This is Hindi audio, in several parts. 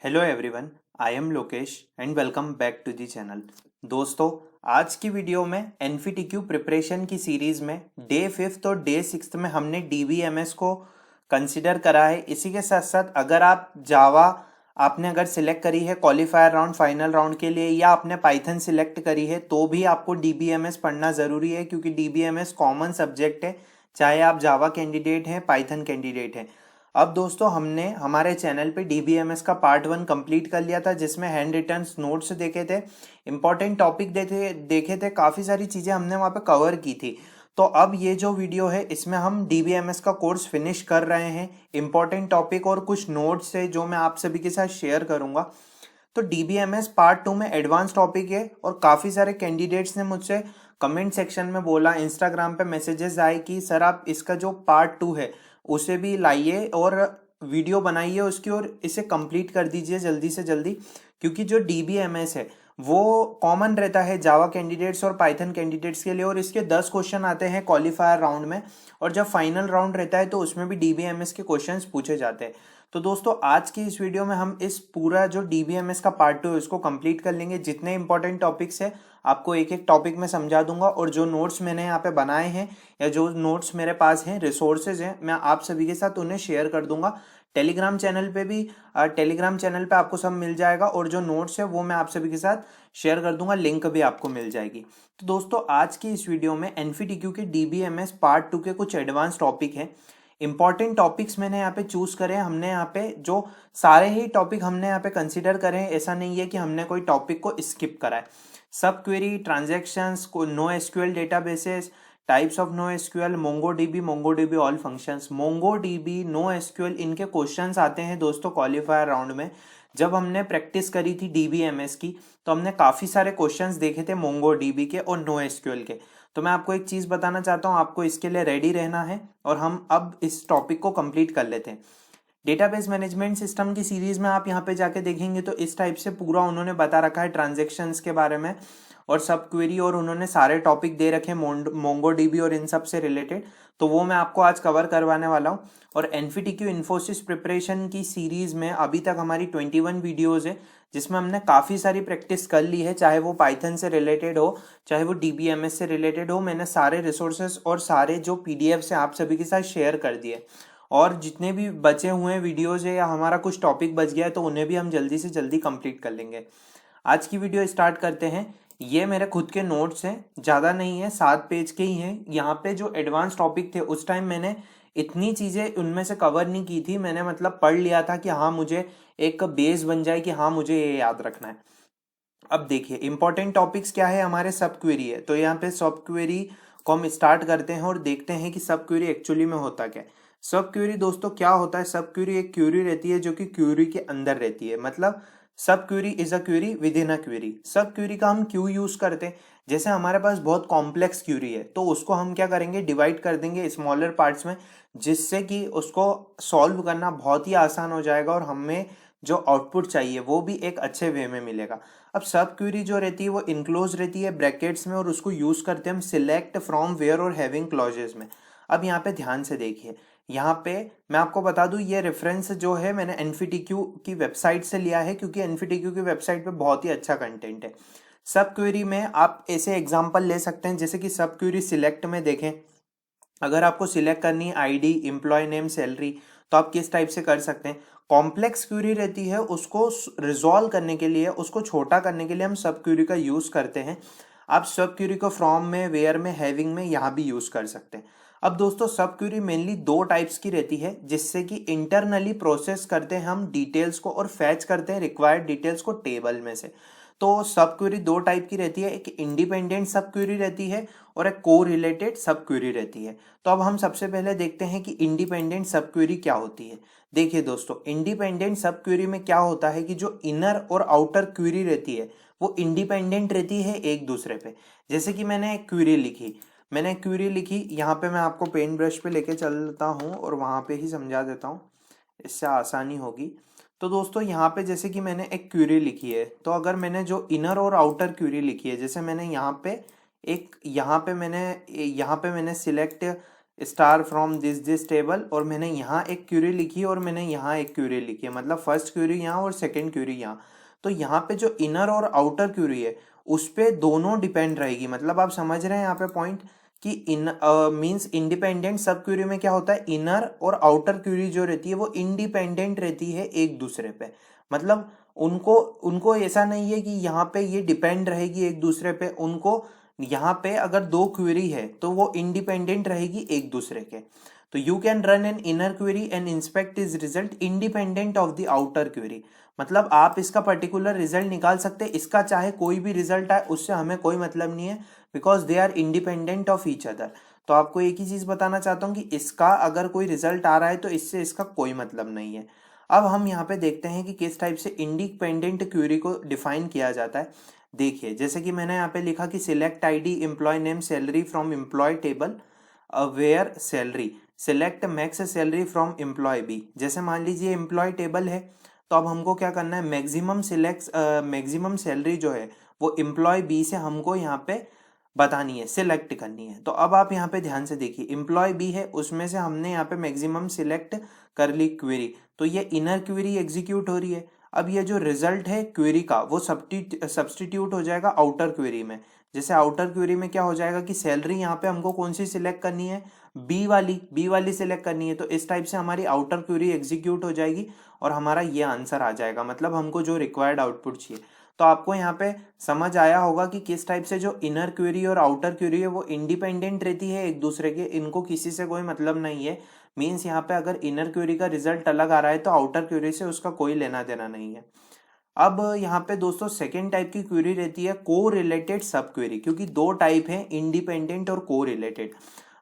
Hello everyone, I am Lokesh and welcome back to the channel. दोस्तों, आज की वीडियो में एनफीटीक्यू प्रिपरेशन की सीरीज में डे 5th और डे 6th में हमने डीबीएमएस को कंसिडर करा है। इसी के साथ साथ अगर आप जावा आपने अगर सिलेक्ट करी है क्वालिफायर राउंड फाइनल राउंड के लिए या आपने पाइथन सिलेक्ट करी है तो भी आपको डीबीएमएस पढ़ना ज़रूरी है, क्योंकि डीबीएमएस कॉमन सब्जेक्ट है, चाहे आप जावा कैंडिडेट हैं पाइथन कैंडिडेट हैं। अब दोस्तों, हमने हमारे चैनल पे डीबीएमएस का पार्ट 1 कंप्लीट कर लिया था, जिसमें हैंड रिटन नोट्स देखे थे, इंपॉर्टेंट टॉपिक देखे थे, काफ़ी सारी चीज़ें हमने वहाँ पे कवर की थी। तो अब ये जो वीडियो है इसमें हम डीबीएमएस का कोर्स फिनिश कर रहे हैं। इंपॉर्टेंट टॉपिक और कुछ नोट्स है जो मैं आप सभी के साथ शेयर करूंगा। तो डीबीएमएस पार्ट 2 में एडवांस टॉपिक है और काफ़ी सारे कैंडिडेट्स ने मुझसे कमेंट सेक्शन में बोला, इंस्टाग्राम पे मैसेजेस आए कि सर आप इसका जो पार्ट 2 है उसे भी लाइए और वीडियो बनाइए उसकी और इसे कंप्लीट कर दीजिए जल्दी से जल्दी, क्योंकि जो डीबीएमएस है वो कॉमन रहता है जावा कैंडिडेट्स और पाइथन कैंडिडेट्स के लिए, और इसके 10 क्वेश्चन आते हैं क्वालिफायर राउंड में, और जब फाइनल राउंड रहता है तो उसमें भी डीबीएमएस के क्वेश्चंस पूछे जाते हैं। तो दोस्तों, आज की इस वीडियो में हम इस पूरा जो डीबीएमएस का पार्ट 2 है उसको कंप्लीट कर लेंगे। जितने इंपॉर्टेंट टॉपिक्स है आपको एक एक टॉपिक में समझा दूंगा, और जो नोट्स मैंने यहाँ पे बनाए हैं या जो नोट्स मेरे पास हैं, रिसोर्सेज हैं, मैं आप सभी के साथ उन्हें शेयर कर दूंगा। टेलीग्राम चैनल पे भी टेलीग्राम चैनल पे आपको सब मिल जाएगा, और जो नोट्स है वो मैं आप सभी के साथ शेयर कर दूंगा, लिंक भी आपको मिल जाएगी। तो दोस्तों, आज की इस वीडियो में एनफीटीक्यू के डीबीएमएस पार्ट 2 के कुछ एडवांस टॉपिक हैं। इंपॉर्टेंट टॉपिक्स मैंने यहाँ पे चूज करे हैं। हमने यहाँ पे जो सारे ही टॉपिक हमने यहाँ पे कंसिडर करे हैं, ऐसा नहीं है कि हमने कोई टॉपिक को स्किप करा है। Subquery, transactions, no SQL databases, types of NoSQL, MongoDB all functions, MongoDB, NoSQL, इनके क्वेश्चंस आते हैं दोस्तों क्वालिफायर राउंड में। जब हमने प्रैक्टिस करी थी डीबीएमएस की तो हमने काफी सारे क्वेश्चंस देखे थे मोंगोडीबी के और नो एसक्यूएल के। तो मैं आपको एक चीज बताना चाहता हूँ, आपको इसके लिए रेडी रहना है और हम अब इस टॉपिक को कंप्लीट कर लेते हैं। डेटाबेस मैनेजमेंट सिस्टम की सीरीज में आप यहाँ पे जाके देखेंगे तो इस टाइप से पूरा उन्होंने बता रखा है ट्रांजेक्शन्स के बारे में और सब क्वेरी, और उन्होंने सारे टॉपिक दे रखे मोंगोडीबी और इन सब से रिलेटेड। तो वो मैं आपको आज कवर करवाने वाला हूँ। और एनफीटीक्यू इन्फोसिस प्रिपरेशन की सीरीज में अभी तक हमारी 21 वीडियोज है, जिसमें हमने काफ़ी सारी प्रैक्टिस कर ली है, चाहे वो पाइथन से रिलेटेड हो चाहे वो डीबीएमएस से रिलेटेड हो। मैंने सारे रिसोर्सेस और सारे जो पीडीएफ से आप सभी के साथ शेयर कर दिए, और जितने भी बचे हुए वीडियोज है या हमारा कुछ टॉपिक बच गया है तो उन्हें भी हम जल्दी से जल्दी कंप्लीट कर लेंगे। आज की वीडियो स्टार्ट करते हैं। ये मेरे खुद के नोट्स हैं, ज़्यादा नहीं है, 7 पेज के ही हैं। यहाँ पे जो एडवांस टॉपिक थे उस टाइम मैंने इतनी चीज़ें उनमें से कवर नहीं की थी। मैंने मतलब पढ़ लिया था कि हाँ मुझे एक बेस बन जाए कि हाँ मुझे ये याद रखना है। अब देखिए इंपॉर्टेंट टॉपिक्स क्या है, हमारे सब क्वेरी है। तो यहाँ पे सब क्वेरी को हम स्टार्ट करते हैं और देखते हैं कि सब क्वेरी एक्चुअली में होता क्या है। सब क्वेरी दोस्तों क्या होता है? सब क्वेरी एक क्वेरी रहती है जो कि क्वेरी के अंदर रहती है। मतलब सब query is a query with in a query. सब क्वेरी का हम क्यों यूज करते हैं? जैसे हमारे पास बहुत कॉम्प्लेक्स क्वेरी है तो उसको हम क्या करेंगे, डिवाइड कर देंगे स्मॉलर पार्ट्स में, जिससे कि उसको सॉल्व करना बहुत ही आसान हो जाएगा और हमें जो आउटपुट चाहिए वो भी एक अच्छे वे में मिलेगा। अब सब क्वेरी जो रहती है वो इनक्लोज रहती है ब्रैकेट्स में, और उसको यूज करते हैं हम सिलेक्ट फ्रॉम वेयर और हैविंग क्लॉजेस में। अब यहाँ पे ध्यान से देखिए, यहाँ पे मैं आपको बता दूं ये रेफरेंस जो है मैंने एनफीटीक्यू की वेबसाइट से लिया है, क्योंकि एनफीटीक्यू की वेबसाइट पे बहुत ही अच्छा कंटेंट है। सब क्वेरी में आप ऐसे एग्जांपल ले सकते हैं, जैसे कि सब क्वेरी सिलेक्ट में देखें, अगर आपको सिलेक्ट करनी है आईडी, एम्प्लॉय नेम, सैलरी, तो आप किस टाइप से कर सकते हैं। कॉम्प्लेक्स क्वेरी रहती है, उसको रिजॉल्व करने के लिए, उसको छोटा करने के लिए हम सब क्वेरी का यूज करते हैं। आप सब क्वेरी को फ्रॉम में, वेयर में, हैविंग में यहाँ भी यूज कर सकते हैं। अब दोस्तों सब क्वेरी मेनली 2 टाइप्स की रहती है, जिससे कि इंटरनली प्रोसेस करते हैं हम डिटेल्स को और फैच करते हैं रिक्वायर्ड डिटेल्स को टेबल में से। तो सब क्वेरी 2 टाइप की रहती है, एक इंडिपेंडेंट सब क्वेरी रहती है और एक को रिलेटेड सब क्वेरी रहती है। तो अब हम सबसे पहले देखते हैं कि इंडिपेंडेंट सब क्वेरी क्या होती है। देखिए दोस्तों, इंडिपेंडेंट सब क्वेरी में क्या होता है कि जो इनर और आउटर क्वेरी रहती है वो इंडिपेंडेंट रहती है एक दूसरे पे। जैसे कि मैंने एक क्वेरी लिखी, यहाँ पे मैं आपको पेन ब्रश पे लेके चलता हूँ और वहाँ पे ही समझा देता हूँ, इससे आसानी होगी। तो दोस्तों यहाँ पे जैसे कि मैंने एक क्वेरी लिखी है, तो अगर मैंने जो इनर और आउटर क्वेरी लिखी है, जैसे मैंने यहाँ पे select star from this table, और मैंने यहाँ एक क्यूरी लिखी और मैंने यहाँ एक क्यूरी लिखी है, मतलब फर्स्ट क्यूरी यहाँ और सेकंड क्यूरी यहाँ। तो यहाँ पे जो इनर और आउटर क्यूरी है उस पे दोनों डिपेंड रहेगी। मतलब आप समझ रहे हैं यहाँ पे पॉइंट कि इन मींस इंडिपेंडेंट सब क्यूरी में क्या होता है, इनर और आउटर क्यूरी जो रहती है वो इंडिपेंडेंट रहती है एक दूसरे पे। मतलब उनको उनको ऐसा नहीं है कि यहाँ पे ये डिपेंड रहेगी एक दूसरे पे, उनको यहाँ पे अगर दो क्वेरी है तो वो इंडिपेंडेंट रहेगी एक दूसरे के। तो you can run an inner query and inspect is result independent of the outer query. मतलब आप इसका पर्टिकुलर रिजल्ट निकाल सकते हैं, इसका चाहे कोई भी रिजल्ट आए उससे हमें कोई मतलब नहीं है, because they are independent of each other. तो आपको एक ही चीज बताना चाहता हूँ कि इसका अगर कोई रिजल्ट आ रहा है तो इससे इसका कोई मतलब नहीं है। अब हम यहाँ पे देखते हैं कि किस टाइप से इंडिपेंडेंट क्वेरी को डिफाइन किया जाता है। देखिए जैसे कि मैंने यहाँ पे लिखा कि select ID employee name salary from employee table where salary select max salary from employee B. जैसे मान लीजिए एम्प्लॉय टेबल है तो अब हमको क्या करना है, मैक्सिमम सैलरी जो है वो एम्प्लॉय बी से हमको यहाँ पे बतानी है, सिलेक्ट करनी है। तो अब आप यहाँ पे ध्यान से देखिए, एम्प्लॉय बी है उसमें से हमने यहाँ पे मैक्सिमम सिलेक्ट कर ली क्वेरी, तो ये इनर क्वेरी एग्जीक्यूट हो रही है। अब ये जो रिजल्ट है क्वेरी का वो सब्सटीट्यूट हो जाएगा आउटर क्वेरी में। जैसे आउटर क्वेरी में क्या हो जाएगा कि सैलरी यहाँ पे हमको कौन सी सिलेक्ट करनी है, बी वाली सिलेक्ट करनी है। तो इस टाइप से हमारी आउटर क्वेरी एग्जीक्यूट हो जाएगी और हमारा ये आंसर आ जाएगा, मतलब हमको जो रिक्वायर्ड आउटपुट चाहिए। तो आपको यहाँ पे समझ आया होगा कि किस टाइप से जो इनर क्वेरी और आउटर क्वेरी है वो इंडिपेंडेंट रहती है एक दूसरे के, इनको किसी से कोई मतलब नहीं है। मीन्स यहाँ पे अगर इनर क्वेरी का रिजल्ट अलग आ रहा है तो आउटर क्वेरी से उसका कोई लेना देना नहीं है। अब यहाँ पे दोस्तों सेकेंड टाइप की क्वेरी रहती है को रिलेटेड सब क्वेरी, क्योंकि दो टाइप है, इंडिपेंडेंट और को रिलेटेड।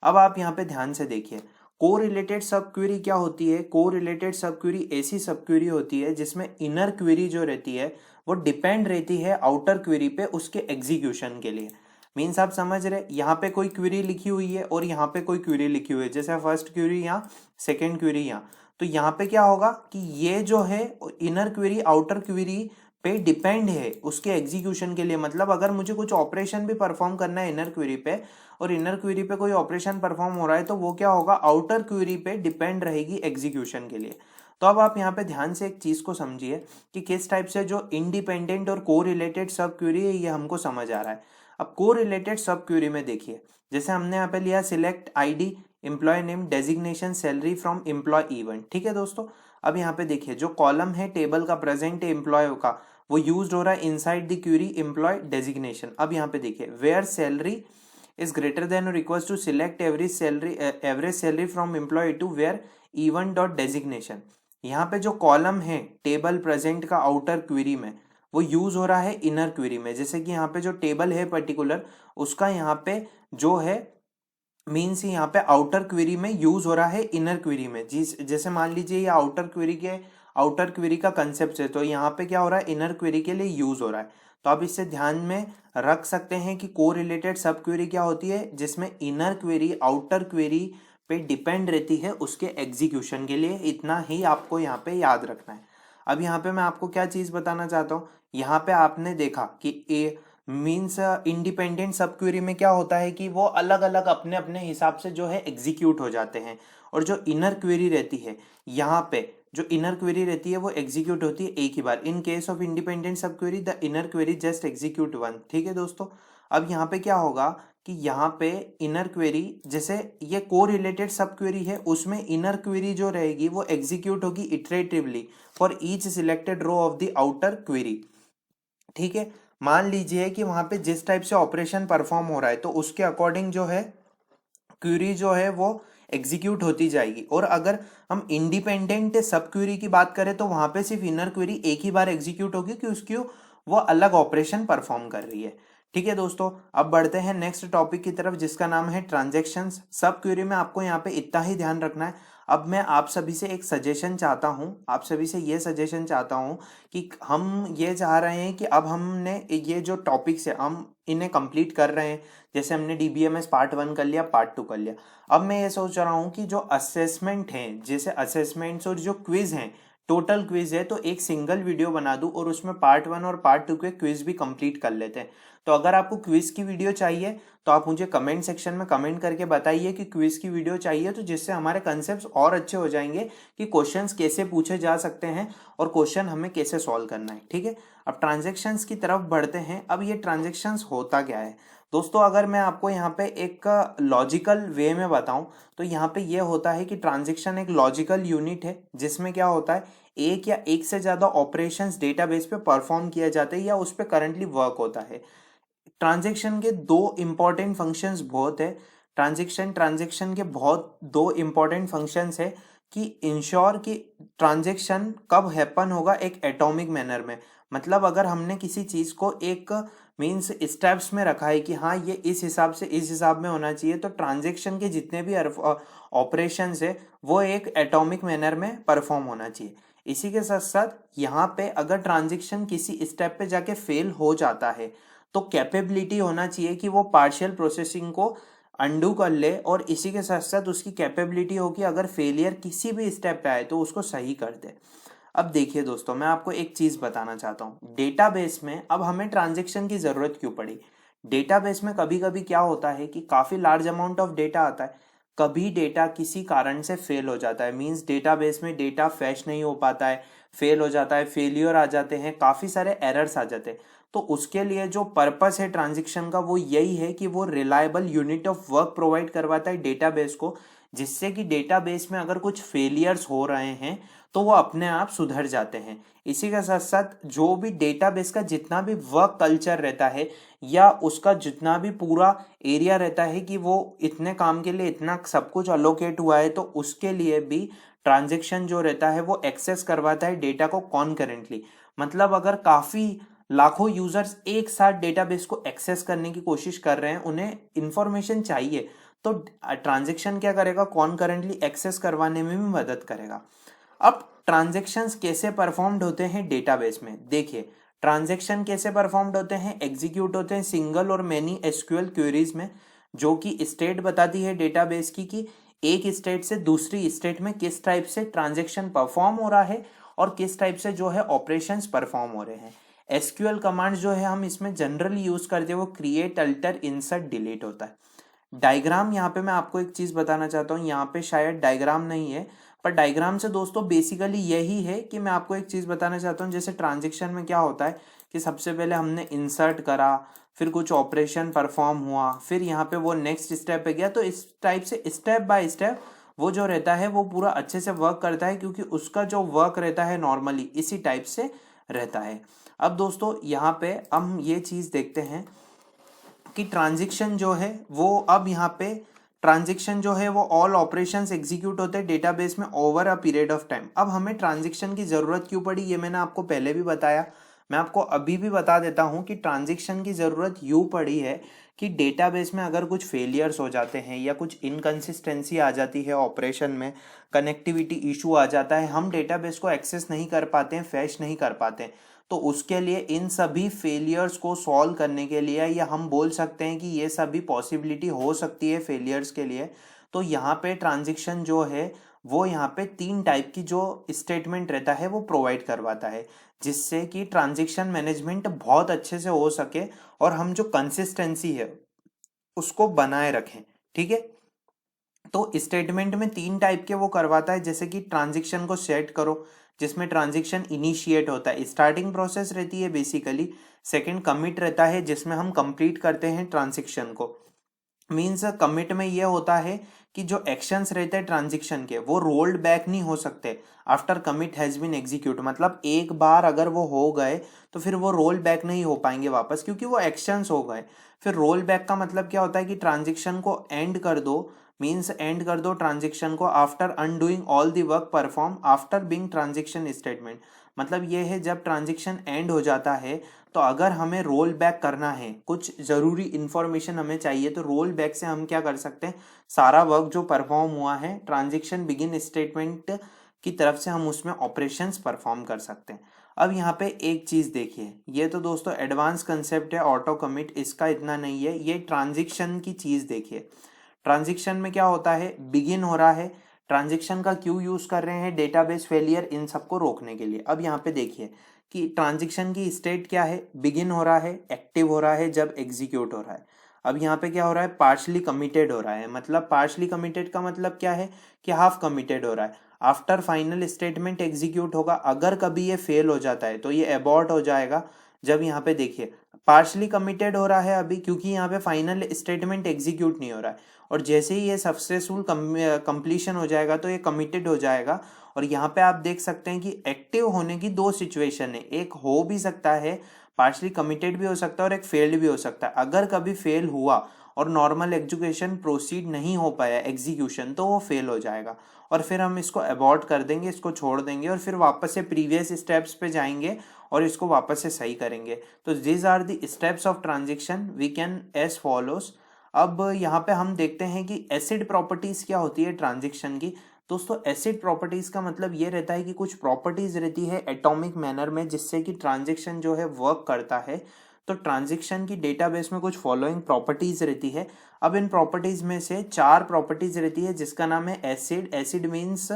अब आप यहाँ पे ध्यान से देखिए, को रिलेटेड सब क्वेरी क्या होती है। को रिलेटेड सब क्वेरी ऐसी सब क्वेरी होती है जिसमें इनर क्वेरी जो रहती है वो डिपेंड रहती है आउटर क्वेरी पे उसके एग्जीक्यूशन के लिए। मीन्स आप समझ रहे, यहाँ पे कोई क्वेरी लिखी हुई है और यहाँ पे कोई क्वेरी लिखी हुई है, जैसे फर्स्ट क्वेरी यहाँ, सेकेंड क्वेरी यहाँ। तो यहाँ पे क्या होगा कि ये जो है इनर क्वेरी आउटर क्वेरी पे डिपेंड है उसके एग्जीक्यूशन के लिए। मतलब अगर मुझे कुछ ऑपरेशन भी परफॉर्म करना है इनर क्वेरी पे और इनर क्वेरी पे कोई ऑपरेशन परफॉर्म हो रहा है तो वो क्या होगा, आउटर क्वेरी पे डिपेंड रहेगी एग्जीक्यूशन के लिए। तो अब आप यहाँ पे ध्यान से एक चीज को समझिए कि किस टाइप से जो इंडिपेंडेंट और को रिलेटेड सब क्वेरी है ये हमको समझ आ रहा है। अब को रिलेटेड सब क्वेरी में देखिए, जैसे हमने यहाँ पे लिया select ID employee name designation salary from employee even. ठीक है दोस्तों, अब यहाँ पे देखिए जो कॉलम है टेबल का प्रेजेंट एम्प्लॉय का वो यूज हो रहा है inside the query employee designation. अब यहाँ पे देखिए where salary is greater than or equals to select average salary from employee to where even dot designation। यहाँ पे जो कॉलम है टेबल प्रेजेंट का आउटर क्वेरी में वो यूज हो रहा है इनर क्वेरी में। जैसे कि यहाँ पे जो टेबल है पर्टिकुलर उसका यहाँ पे जो है मीन्स यहाँ पे आउटर क्वेरी में यूज हो रहा है इनर क्वेरी में। जैसे मान लीजिए ये आउटर क्वेरी का कंसेप्ट है तो यहाँ पे क्या हो रहा है, इनर क्वेरी के लिए यूज हो रहा है। तो आप इससे ध्यान में रख सकते हैं कि को रिलेटेड सब क्वेरी क्या होती है, जिसमें इनर क्वेरी आउटर क्वेरी पे डिपेंड रहती है उसके एग्जीक्यूशन के लिए। इतना ही आपको यहाँ पे याद रखना है। अब यहाँ पे मैं आपको क्या चीज बताना चाहता हूँ, यहाँ पे आपने देखा कि ए मीन्स इंडिपेंडेंट सब क्वेरी में क्या होता है कि वो अलग अलग अपने अपने हिसाब से जो है एग्जीक्यूट हो जाते हैं, और जो इनर क्वेरी रहती है यहाँ पे जो इनर क्वेरी रहती है वो एग्जीक्यूट होती है एक ही बार। इन केस ऑफ इंडिपेंडेंट सब query the inner query just execute one. ठीक है दोस्तों, अब यहाँ पे क्या होगा कि यहाँ पे इनर क्वेरी जैसे ये को रिलेटेड सब क्वेरी है उसमें इनर क्वेरी जो रहेगी वो एग्जीक्यूट होगी iteratively for each selected row of the outer query. ठीक है, मान लीजिए कि वहां पे जिस टाइप से ऑपरेशन परफॉर्म हो रहा है तो उसके अकॉर्डिंग जो है क्वेरी जो है वो एग्जीक्यूट होती जाएगी। और अगर हम इंडिपेंडेंट सब क्वेरी की बात करें तो वहां पे सिर्फ इनर क्वेरी एक ही बार एग्जीक्यूट होगी कि उसकी वो अलग ऑपरेशन परफॉर्म कर रही है। ठीक है दोस्तों, अब बढ़ते हैं नेक्स्ट टॉपिक की तरफ जिसका नाम है ट्रांजैक्शंस। सब क्वेरी में आपको यहाँ पे इतना ही ध्यान रखना है। अब मैं आप सभी से एक सजेशन चाहता हूँ, आप सभी से ये सजेशन चाहता हूँ कि हम ये चाह रहे हैं कि अब हमने ये जो टॉपिक्स है हम इन्हें कंप्लीट कर रहे हैं। जैसे हमने DBMS पार्ट 1 कर लिया, पार्ट 2 कर लिया। अब मैं ये सोच रहा हूँ कि जो असेसमेंट हैं, जैसे असेसमेंट्स और जो क्विज हैं टोटल क्विज है, तो एक सिंगल वीडियो बना दूं और उसमें पार्ट 1 और पार्ट 2 के क्विज भी कंप्लीट कर लेते हैं। तो अगर आपको क्विज की वीडियो चाहिए तो आप मुझे कमेंट सेक्शन में कमेंट करके बताइए कि क्विज की वीडियो चाहिए, तो जिससे हमारे कंसेप्ट और अच्छे हो जाएंगे कि क्वेश्चंस कैसे पूछे जा सकते हैं और क्वेश्चन हमें कैसे सॉल्व करना है। ठीक है, अब ट्रांजेक्शन्स की तरफ बढ़ते हैं। अब ये ट्रांजेक्शन्स होता क्या है दोस्तों, अगर मैं आपको यहाँ पे एक लॉजिकल वे में बताऊं तो यहाँ पे ये होता है कि ट्रांजेक्शन एक लॉजिकल यूनिट है जिसमें क्या होता है, एक या एक से ज़्यादा ऑपरेशंस डेटाबेस पे परफॉर्म किया जाता है या उस पर करंटली वर्क होता है। ट्रांजेक्शन के दो इंपॉर्टेंट फंक्शंस बहुत है। ट्रांजेक्शन के बहुत दो इंपॉर्टेंट फंक्शंस है कि इंश्योर कि ट्रांजेक्शन कब हैपन होगा एक एटॉमिक मैनर में। मतलब अगर हमने किसी चीज़ को एक मीन्स स्टेप्स में रखा है कि हाँ ये इस हिसाब से इस हिसाब में होना चाहिए, तो ट्रांजेक्शन के जितने भी ऑपरेशंस है वो एक एटॉमिक मैनर में परफॉर्म होना चाहिए। इसी के साथ साथ यहाँ पे अगर ट्रांजेक्शन किसी स्टेप पे जाके फेल हो जाता है तो कैपेबिलिटी होना चाहिए कि वो पार्शियल प्रोसेसिंग को अंडू कर ले, और इसी के साथ साथ उसकी कैपेबिलिटी हो कि अगर फेलियर किसी भी स्टेप पे आए तो उसको सही कर दे। अब देखिए दोस्तों, मैं आपको एक चीज़ बताना चाहता हूँ। डेटाबेस में अब हमें ट्रांजेक्शन की ज़रूरत क्यों पड़ी। डेटाबेस में कभी कभी क्या होता है कि काफ़ी लार्ज अमाउंट ऑफ डेटा आता है, कभी डेटा किसी कारण से फेल हो जाता है, मीन्स डेटाबेस में डेटा फैच नहीं हो पाता है, फेल हो जाता है, फेलियर आ जाते हैं, काफ़ी सारे एरर्स आ जाते हैं। तो उसके लिए जो पर्पस है ट्रांजेक्शन का वो यही है कि वो reliable unit of work provide करवाता है डेटाबेस को, जिससे कि डेटाबेस में अगर कुछ फेलियर्स हो रहे हैं तो वो अपने आप सुधर जाते हैं। इसी के साथ साथ जो भी डेटाबेस का जितना भी वर्क कल्चर रहता है या उसका जितना भी पूरा एरिया रहता है कि वो इतने काम के लिए इतना सब कुछ अलोकेट हुआ है, तो उसके लिए भी ट्रांजेक्शन जो रहता है वो एक्सेस करवाता है डेटा को कॉन्करेंटली। मतलब अगर काफ़ी लाखों यूजर्स एक साथ डेटाबेस को एक्सेस करने की कोशिश कर रहे हैं, उन्हें इंफॉर्मेशन चाहिए, तो ट्रांजेक्शन क्या करेगा, कॉन्करेंटली एक्सेस करवाने में भी मदद करेगा। अब ट्रांजेक्शन्स कैसे परफॉर्म्ड होते हैं डेटाबेस में, देखिए ट्रांजेक्शन कैसे परफॉर्म्ड होते हैं, एग्जीक्यूट होते हैं सिंगल और मैनी एसक्यूएल क्वेरीज में, जो कि स्टेट बताती है डेटाबेस की कि एक स्टेट से दूसरी स्टेट में किस टाइप से ट्रांजेक्शन परफॉर्म हो रहा है और किस टाइप से जो है ऑपरेशंस परफॉर्म हो रहे हैं। एसक्यूएल कमांड जो है हम इसमें जनरली यूज करते हैं वो क्रिएट, अल्टर, इंसर्ट, डिलीट होता है। डायग्राम यहाँ पे मैं आपको एक चीज बताना चाहता हूँ, यहाँ पे शायद डायग्राम नहीं है, पर डायग्राम से दोस्तों बेसिकली यही है कि मैं आपको एक चीज बताना चाहता हूँ। जैसे ट्रांजेक्शन में क्या होता है कि सबसे पहले हमने इंसर्ट करा, फिर कुछ ऑपरेशन परफॉर्म हुआ, फिर यहाँ पे वो नेक्स्ट स्टेप पे गया, तो इस टाइप से स्टेप बाय स्टेप वो जो रहता है वो पूरा अच्छे से वर्क करता है, क्योंकि उसका जो वर्क रहता है नॉर्मली इसी टाइप से रहता है। अब दोस्तों यहाँ पे हम ये चीज देखते हैं कि ट्रांजेक्शन जो है वो अब यहाँ पे ट्रांजेक्शन जो है वो ऑल ऑपरेशंस एग्जीक्यूट होते हैं डेटाबेस में over a period of time. अब हमें ट्रांजेक्शन की ज़रूरत क्यों पड़ी ये मैंने आपको पहले भी बताया, मैं आपको अभी भी बता देता हूँ कि ट्रांजेक्शन की ज़रूरत यूँ पड़ी है कि डेटाबेस में अगर कुछ फेलियर्स हो जाते हैं या कुछ इनकन्सिस्टेंसी आ जाती है ऑपरेशन में, कनेक्टिविटी इशू आ जाता है, हम डेटाबेस को एक्सेस नहीं कर पाते हैं, फैच नहीं कर पाते हैं, तो उसके लिए इन सभी फेलियर्स को सॉल्व करने के लिए, या हम बोल सकते हैं कि ये सभी पॉसिबिलिटी हो सकती है फेलियर्स के लिए, तो यहाँ पे ट्रांजेक्शन जो है वो यहाँ पे 3 टाइप की जो स्टेटमेंट रहता है वो प्रोवाइड करवाता है, जिससे कि ट्रांजेक्शन मैनेजमेंट बहुत अच्छे से हो सके और हम जो कंसिस्टेंसी है उसको बनाए रखें। ठीक है, तो स्टेटमेंट में 3 टाइप के वो करवाता है, जैसे कि ट्रांजेक्शन को सेट करो, जिसमें ट्रांजेक्शन इनिशिएट होता है, स्टार्टिंग प्रोसेस रहती है बेसिकली। सेकंड कमिट रहता है जिसमें हम कंप्लीट करते हैं ट्रांजेक्शन को, मीन्स कमिट में ये होता है कि जो एक्शंस रहते हैं ट्रांजेक्शन के वो रोल्ड बैक नहीं हो सकते after commit has been execute. मतलब एक बार अगर वो हो गए तो फिर वो रोल बैक नहीं हो पाएंगे वापस, क्योंकि वो एक्शंस हो गए। फिर रोल बैक का मतलब क्या होता है कि ट्रांजेक्शन को एंड कर दो, मीन्स एंड कर दो ट्रांजेक्शन को after undoing all the work perform after being transaction statement. मतलब ये है जब ट्रांजेक्शन एंड हो जाता है तो अगर हमें रोल बैक करना है, कुछ ज़रूरी इन्फॉर्मेशन हमें चाहिए, तो रोल बैक से हम क्या कर सकते हैं, सारा वर्क जो परफॉर्म हुआ है ट्रांजेक्शन बिगिन स्टेटमेंट की तरफ से हम उसमें ऑपरेशंस परफॉर्म कर सकते हैं। अब यहाँ पे एक चीज़ देखिए, ये तो दोस्तों एडवांस कंसेप्ट है ऑटो कमिट, इसका इतना नहीं है, ये ट्रांजेक्शन की चीज़ देखिए। ट्रांजेक्शन में क्या होता है, बिगिन हो रहा है, ट्रांजेक्शन का क्यों यूज कर रहे हैं, डेटाबेस फेलियर इन सबको रोकने के लिए। अब यहाँ पे देखिए कि ट्रांजेक्शन की स्टेट क्या है, बिगिन हो रहा है, एक्टिव हो रहा है, जब एग्जीक्यूट हो रहा है। अब यहाँ पे क्या हो रहा है, पार्शली कमिटेड हो रहा है। मतलब पार्शली कमिटेड का मतलब क्या है कि हाफ कमिटेड हो रहा है। आफ्टर फाइनल स्टेटमेंट एग्जीक्यूट होगा, अगर कभी ये फेल हो जाता है तो ये अबॉर्ट हो जाएगा। जब यहाँ पे देखिए पार्शली कमिटेड हो रहा है अभी, क्योंकि यहाँ पे फाइनल स्टेटमेंट एग्जीक्यूट नहीं हो रहा है, और जैसे ही ये सक्सेसफुल कंप्लीशन हो जाएगा तो ये कमिटेड हो जाएगा। और यहाँ पे आप देख सकते हैं कि एक्टिव होने की दो सिचुएशन है, एक हो भी सकता है पार्शली कमिटेड भी हो सकता है और एक फेल्ड भी हो सकता है। अगर कभी फेल हुआ और नॉर्मल एजुकेशन प्रोसीड नहीं हो पाया एग्जीक्यूशन, तो वो फेल हो जाएगा और फिर हम इसको अबॉर्ट कर देंगे, इसको छोड़ देंगे और फिर वापस से प्रीवियस स्टेप्स पे जाएंगे और इसको वापस से सही करेंगे। तो this are the steps of transaction we can as follows. अब यहाँ पे हम देखते हैं कि एसिड प्रॉपर्टीज क्या होती है ट्रांजेक्शन की। दोस्तों एसिड प्रॉपर्टीज का मतलब ये रहता है कि कुछ प्रॉपर्टीज रहती है एटॉमिक मैनर में, जिससे कि ट्रांजेक्शन जो है वर्क करता है। तो ट्रांजेक्शन की डेटाबेस में कुछ फॉलोइंग प्रॉपर्टीज रहती है। अब इन प्रॉपर्टीज में से 4 प्रॉपर्टीज रहती है जिसका नाम है acid. Acid means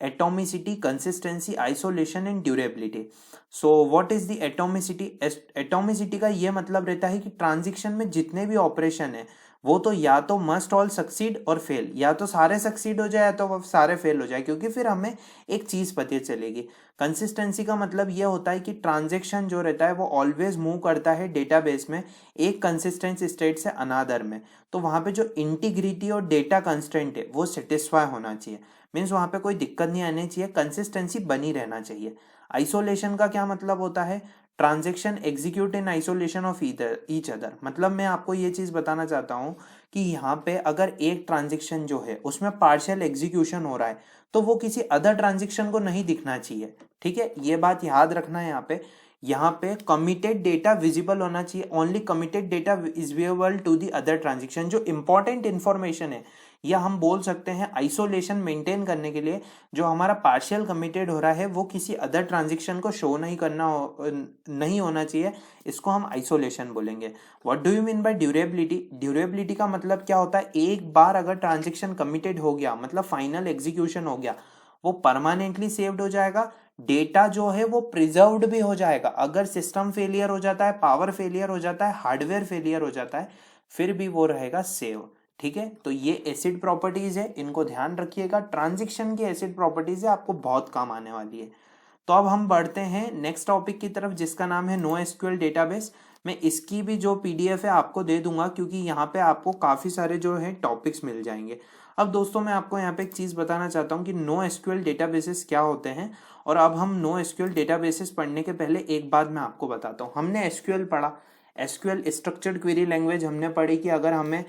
atomicity, consistency, isolation and durability. So what is the atomicity? Atomicity का ये मतलब रहता है कि ट्रांजेक्शन में जितने भी ऑपरेशन है वो तो या तो मस्ट ऑल सक्सीड और फेल, या तो सारे सक्सीड हो जाए या तो सारे फेल हो जाए, क्योंकि फिर हमें एक चीज पता चलेगी। कंसिस्टेंसी का मतलब ये होता है कि ट्रांजेक्शन जो रहता है वो ऑलवेज मूव करता है डेटाबेस में एक कंसिस्टेंट स्टेट से अनादर में। तो वहां पे जो इंटीग्रिटी और डेटा कंस्टेंट है वो सेटिस्फाई होना चाहिए, मीन्स वहां पे कोई दिक्कत नहीं आनी चाहिए, कंसिस्टेंसी बनी रहना चाहिए। आइसोलेशन का क्या मतलब होता है? Transaction execute in isolation of each other. मतलब मैं आपको ये चीज बताना चाहता हूँ कि यहाँ पे अगर एक ट्रांजेक्शन जो है उसमें पार्शियल एग्जीक्यूशन हो रहा है तो वो किसी अदर ट्रांजेक्शन को नहीं दिखना चाहिए। ठीक है, ये बात याद रखना है। यहाँ पे कमिटेड डेटा विजिबल होना चाहिए, only committed data is visible to the other transaction. जो इंपॉर्टेंट इंफॉर्मेशन है, या हम बोल सकते हैं आइसोलेशन मेंटेन करने के लिए जो हमारा पार्शियल कमिटेड हो रहा है वो किसी अदर ट्रांजेक्शन को शो नहीं होना चाहिए, इसको हम आइसोलेशन बोलेंगे। What do you mean by durability? Durability का मतलब क्या होता है, एक बार अगर ट्रांजेक्शन कमिटेड हो गया मतलब फाइनल एग्जीक्यूशन हो गया, वो परमानेंटली सेव्ड हो जाएगा, डेटा जो है वो प्रिजर्व्ड भी हो जाएगा। अगर सिस्टम फेलियर हो जाता है, पावर फेलियर हो जाता है, हार्डवेयर फेलियर हो जाता है, फिर भी वो रहेगा सेव। ठीक है, तो ये एसिड प्रॉपर्टीज है, इनको ध्यान रखिएगा। ट्रांजेक्शन की एसिड प्रॉपर्टीज है, आपको बहुत काम आने वाली है। तो अब हम बढ़ते हैं नेक्स्ट टॉपिक की तरफ जिसका नाम है नो एसक्यूएल डेटाबेस। मैं इसकी भी जो पीडीएफ है आपको दे दूंगा, क्योंकि यहाँ पे आपको काफी सारे जो है टॉपिक्स मिल जाएंगे। अब दोस्तों मैं आपको यहाँ पे एक चीज बताना चाहता हूँ कि नो एसक्यूएल डेटाबेसेस क्या होते हैं। और अब हम नो एसक्यूएल डेटाबेसेस पढ़ने के पहले एक बात मैं आपको बताता हूँ। हमने एसक्यूएल पढ़ा, एसक्यूएल स्ट्रक्चर्ड क्वेरी लैंग्वेज हमने पढ़ी कि अगर हमें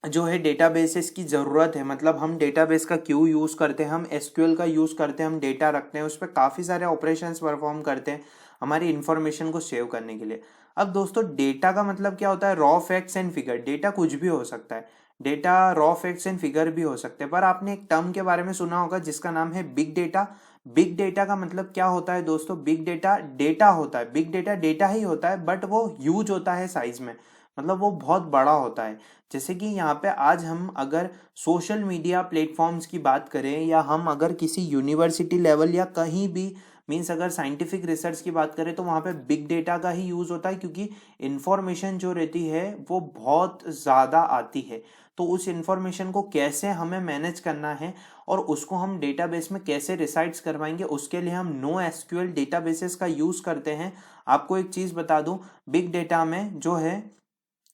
जो है डेटाबेसेस की ज़रूरत है, मतलब हम डेटाबेस का क्यों यूज़ करते हैं, हम एसक्यूएल का यूज़ करते हैं, हम डेटा रखते हैं, उस पर काफ़ी सारे ऑपरेशंस परफॉर्म करते हैं हमारी इन्फॉर्मेशन को सेव करने के लिए। अब दोस्तों डेटा का मतलब क्या होता है? Raw facts and figure. Data कुछ भी हो सकता है, data raw facts and figure भी हो सकते हैं। पर आपने एक टर्म के बारे में सुना होगा जिसका नाम है बिग डेटा। बिग डेटा का मतलब क्या होता है दोस्तों? बिग डेटा डेटा होता है, बिग डेटा डेटा ही होता है, बट वो ह्यूज होता है साइज में, मतलब वो बहुत बड़ा होता है। जैसे कि यहाँ पे आज हम अगर सोशल मीडिया प्लेटफॉर्म्स की बात करें, या हम अगर किसी यूनिवर्सिटी लेवल या कहीं भी मीन्स अगर साइंटिफिक रिसर्च की बात करें तो वहाँ पे बिग डेटा का ही यूज़ होता है, क्योंकि इन्फॉर्मेशन जो रहती है वो बहुत ज़्यादा आती है। तो उस इन्फॉर्मेशन को कैसे हमें मैनेज करना है और उसको हम डेटाबेस में कैसे रिसाइड्स करवाएंगे, उसके लिए हम नो एसक्यूएल डेटाबेसेस का यूज़ करते हैं। आपको एक चीज़ बता दूं, बिग डेटा में जो है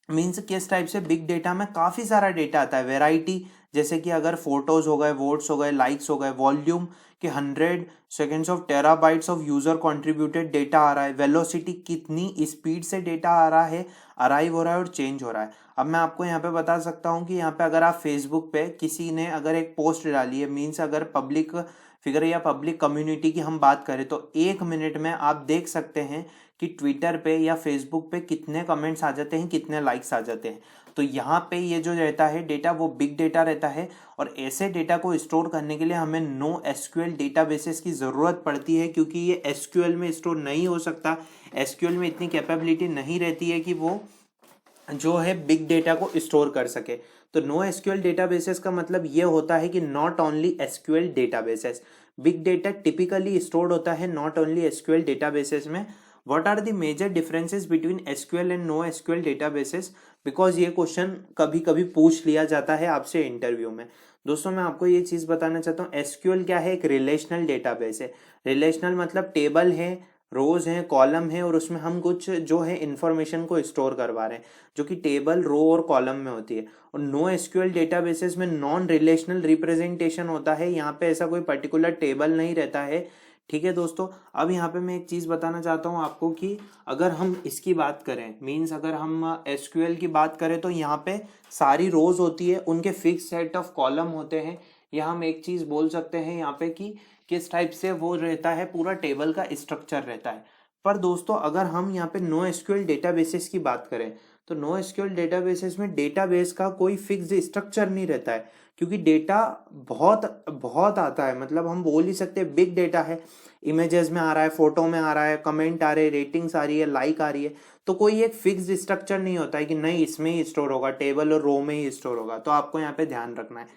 मीन्स किस टाइप से, बिग डेटा में काफी सारा डेटा आता है, वेराइटी, जैसे कि अगर फोटोज हो गए, वोट्स हो गए, लाइक्स हो गए, वॉल्यूम के 100 seconds of terabytes of user contributed data आ रहा है, वेलोसिटी कितनी स्पीड से डेटा आ रहा है, अराइव हो रहा है और चेंज हो रहा है। अब मैं आपको यहाँ पे बता सकता हूँ कि यहाँ पे अगर आप फेसबुक पे किसी ने अगर एक पोस्ट डाली है, मीन्स अगर पब्लिक फिगर या पब्लिक कम्युनिटी की हम बात करें, तो 1 मिनट में आप देख सकते हैं कि ट्विटर पे या फेसबुक पे कितने कमेंट्स आ जाते हैं, कितने लाइक्स आ जाते हैं। तो यहाँ पे ये जो रहता है डेटा वो बिग डेटा रहता है, और ऐसे डेटा को स्टोर करने के लिए हमें नो एसक्यूएल डेटाबेसेस की ज़रूरत पड़ती है, क्योंकि ये एसक्यूएल में स्टोर नहीं हो सकता। एसक्यूएल में इतनी कैपेबिलिटी नहीं रहती है कि वो जो है बिग डेटा को स्टोर कर सके। तो नो एसक्यूएल डेटाबेसेस का मतलब ये होता है कि not only SQL databases. Big data typically stored होता है नॉट ओनली एसक्यूएल डेटाबेसेस में। What are the major differences between SQL and no SQL databases, because ये क्वेश्चन कभी कभी पूछ लिया जाता है आपसे इंटरव्यू में। दोस्तों मैं आपको ये चीज बताना चाहता हूँ, एसक्यूएल क्या है, एक रिलेशनल डेटाबेस है। रिलेशनल मतलब टेबल है, रोज हैं, कॉलम है, और उसमें हम कुछ जो है इंफॉर्मेशन को स्टोर करवा रहे हैं, जो कि टेबल, रो और कॉलम में होती है। और नो एसक्यूएल डेटाबेसेस में नॉन रिलेशनल रिप्रेजेंटेशन होता है, यहाँ पे ऐसा कोई पर्टिकुलर टेबल नहीं रहता है। ठीक है दोस्तों, अब यहाँ पे मैं एक चीज बताना चाहता हूँ आपको कि अगर हम इसकी बात करें, मीन्स अगर हम एसक्यूएल की बात करें, तो यहाँ पे सारी रोज होती है, उनके फिक्स सेट ऑफ कॉलम होते हैं, या हम एक चीज बोल सकते हैं यहाँ पे कि किस टाइप से वो रहता है, पूरा टेबल का स्ट्रक्चर रहता है। पर दोस्तों अगर हम यहाँ पे नो एसक्यूएल डेटाबेसेस की बात करें, तो नो एसक्यूएल डेटाबेसेस में डेटाबेस का कोई फिक्स्ड स्ट्रक्चर नहीं रहता है, क्योंकि डेटा बहुत बहुत आता है। मतलब हम बोल ही सकते हैं बिग डेटा है, इमेजेस में आ रहा है, फोटो में आ रहा है, कमेंट आ रहे हैं, रेटिंग्स आ रही है, लाइक आ रही है, तो कोई एक फिक्स्ड स्ट्रक्चर नहीं होता है कि नहीं इसमें ही स्टोर होगा, टेबल और रो में ही स्टोर होगा। तो आपको यहाँ पे ध्यान रखना है,